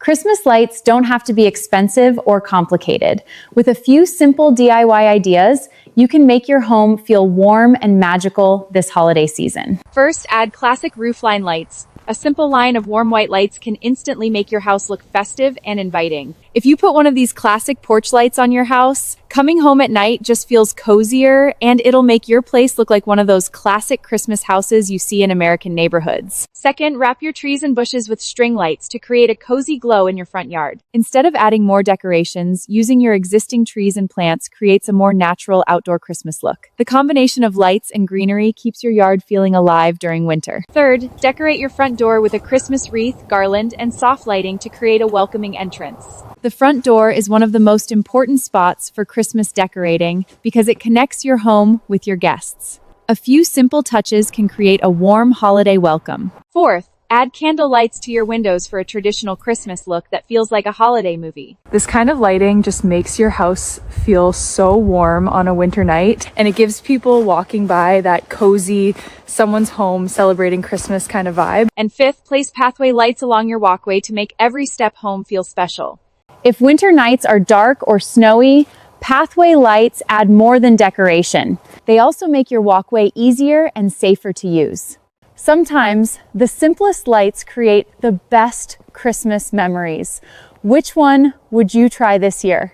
Christmas lights don't have to be expensive or complicated. With a few simple DIY ideas, you can make your home feel warm and magical this holiday season. First, add classic roofline lights. A simple line of warm white lights can instantly make your house look festive and inviting. If you put one of these classic porch lights on your house, coming home at night just feels cozier, and it'll make your place look like one of those classic Christmas houses you see in American neighborhoods. Second, wrap your trees and bushes with string lights to create a cozy glow in your front yard. Instead of adding more decorations, using your existing trees and plants creates a more natural outdoor Christmas look. The combination of lights and greenery keeps your yard feeling alive during winter. Third, decorate your front door with a Christmas wreath, garland, and soft lighting to create a welcoming entrance. The front door is one of the most important spots for Christmas decorating because it connects your home with your guests. A few simple touches can create a warm holiday welcome. Fourth, add candle lights to your windows for a traditional Christmas look that feels like a holiday movie. This kind of lighting just makes your house feel so warm on a winter night, and it gives people walking by that cozy, someone's home celebrating Christmas kind of vibe. And fifth, place pathway lights along your walkway to make every step home feel special. If winter nights are dark or snowy, pathway lights add more than decoration. They also make your walkway easier and safer to use. Sometimes, the simplest lights create the best Christmas memories. Which one would you try this year?